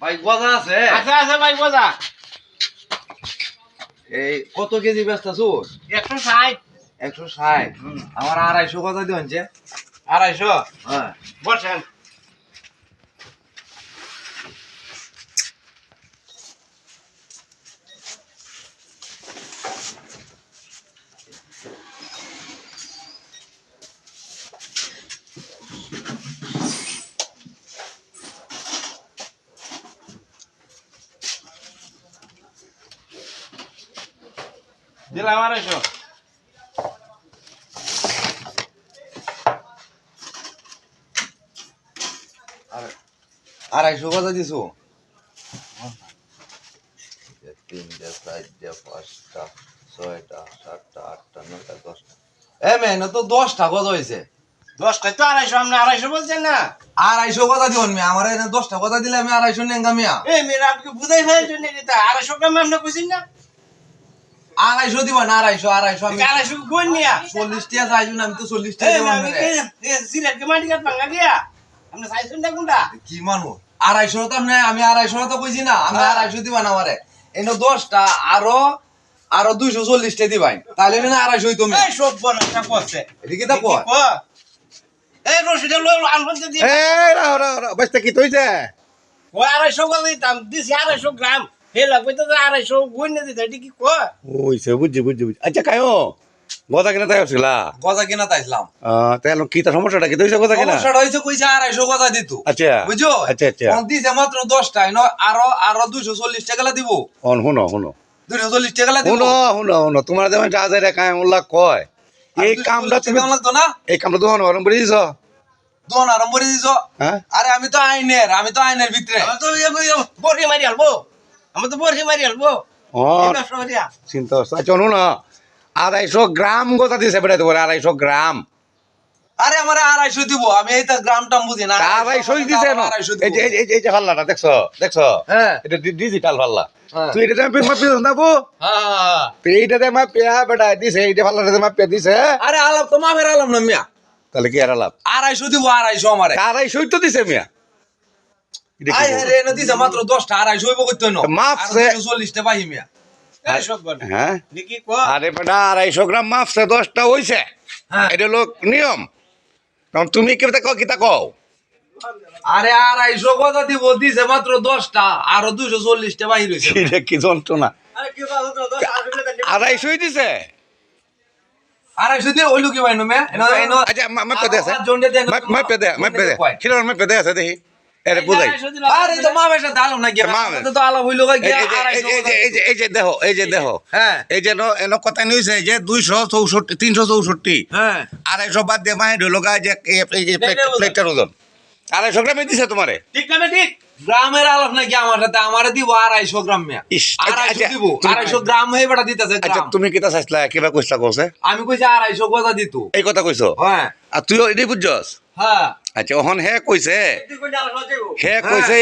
ভাই গজা আছে? আছে আছে ভাই গজা। এই কত কেজি ব্যস্ত আছো? 160। 160। আমার 250 গজা দিবেন যে। 250? হ্যাঁ বসেন। দিলাম 250। 250 গজা দিছো? 3টা 4টা 5টা 6টা 7টা 8টা 9টা 10টা। মেন তো 10টা গজা হয়েছে। 10টায় তো 250, আপনি 250 বলছেন না? 250 গজা দিবেন মে, আমার এনে 10টা গজা দিলে আমি 250 নেঙ্গা মিয়া। মেয়েরা আপনি বুঝাই ফেলছেন নাকি? তা 250 গ্রাম আপনি বুঝছেন না? 250 দিবেন, 250 আমি 250 কোন নিয়া? 40 টাকা চাইছুন, আমি তো 40 টাকা দেবো সিলেটকে মাটি কাট ভাঙা দিয়া আপনি চাইছেন না কোনটা? কি মানুষ। 250 তো আমি 250 তো কইছি না, আমি 250 দিবেন আমারে। এনে 10টা আরো 240 টা দিবাই, তাহলে না 250 তুমি। এই সব বড়টা করছে এদিকে তা কয় এই রশিদে লই আনবন দিয়ে এই রাও রাও রাও বাস্তা কি তইছে? ওই 250 করে দিতাম, দিছি 250 গ্রাম। হে লাগবে তো 250 গুণ দিতে, এটা কি কয়? ওইছে বুঝছি আচ্ছা কায়ো গদা কিনা তাই আসছিলা? গজা কিনা তাইছিলাম। তাহলে কি তার সমস্যাটা কি তইছে গদা কিনা? সমস্যাটা হইছে কইছে 250 গজা দিত। আচ্ছা বুঝছো? আচ্ছা আচ্ছা কোন দিছে মাত্র 10টা, আরো 240 টাকা দিব। শুনো 240 টাকা দিব। শুনো তোমার যেমন রাজারে কায় মোল্লা কয় এই কামটা তুমি লাগতো না, এই কামটা দোকান গরম করে দিছ? দোন আরম্ভ করে দিছো। হ্যাঁ আরে আমি তো আইনের ভিতরে। আমি তো বড়ি মারি আলবো, আমি তো বড়ি মারি আলবো। ওর এটা সরিয়া চিন্তা করছো আচ্ছা শুনো না 250 গ্রাম গদা দিছে বেটা তোমার 250 গ্রাম আরে আমার 250 দিব, আমি এই তো গ্রাম টাম বুঝি না। 250 দিছে না 250 দিব। এই যে পাল্লাটা দেখছো হ্যাঁ এটা ডিজিটাল পাল্লা হ্যাঁ। তুই এটা মাপি দাবো হ্যাঁ। এইটাতে মাপিয়া বেটা দিছে এইটা পাল্লাটাতে মাপিয়া দিছে আরে আলাপ তো মাফের আলাম না মিয়া। তাহলে কি আর লাভ 250 দিব, 250 আমারে। 250 তো দিছে মিয়া এটা কি আই বলবো? রে এনে দিছে মাত্র 10টা, 250 হইব কইতো না। মাপছে। 40 টা পাহি মিয়া। এই সব বড় হ্যাঁ দেখি কয় আরে বেটা 250 গ্রাম মাপছে 10টা হইছে হ্যাঁ। এটা লোক নিয়ম কারণ তুমি কি কিতা কও আরে 250 গজা দিব, দিছে মাত্র 10টা, আরো 240 টা বাহির হইছে। এটা কি যন্ত্রণা আরে কি কথা তো 250 দিছে 250 দিয়ে হইলো কি ভাই নো আচ্ছা মাপে দে আছে জন্ডে দেন মাপে দে খিলার মাপে দে আছে দেখি এরে বুঝাই আরে তো মাফের সাথে আলাম না কি মাফ। তো আলাপ হইলো কি এই যে দেখো হ্যাঁ এই যে এন কথা নিয়েছে যে 264 364 হ্যাঁ 250 বাদ দিয়ে মাহে ঢুলো গায়ে যে এই যে প্লেটটার ওজন 250 গ্রামে দিছে তোমারে ঠিক না ঠিক? গ্রামের আলাপ নাকি আমার সাথে, আমারে দিব 250 গ্রাম মিয়া। ইস, আচ্ছা, 250 দিব, তুমি- 250 গ্রাম হয়ে বেটা দিতেছে আচ্ছা গ্রাম। তুমি কিতা চাইছিলা কিবা কইছলা কইছে আমি কইছি 250 গজা দিত। এই কথা কইছো হ্যাঁ আর তুইও এটাই বুঝছস হ্যাঁ আচ্ছা ওহন হে কইছে তুই কোন আলো যাইবো?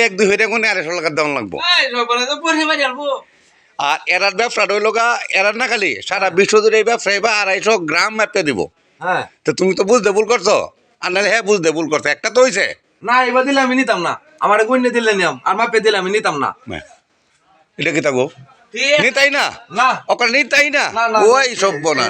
এক দুই হইতে কোনে 250 টাকা দেওয়া লাগবো এই সব বড় তো বড়ি মারি আলবো। আর এরার ব্যবসা রইল গা এরার না খালি সারা বিশ্ব জুড়ে এই ব্যবসা এবার 250 গ্রাম মাপতে দিব হ্যাঁ তো তুমি তো বুঝতে ভুল করছো আর নাহলে হ্যাঁ বুঝতে ভুল করছো একটা তো হইছে না এবার দিলে আমি নিতাম না, আমার গুণে দিলে নিয়ম, আর মাপে দিলে আমি নিতাম না। এটা কি থাকবো ঠিক নিতাই না না ওকে নিতাই না না, না, ওই সব না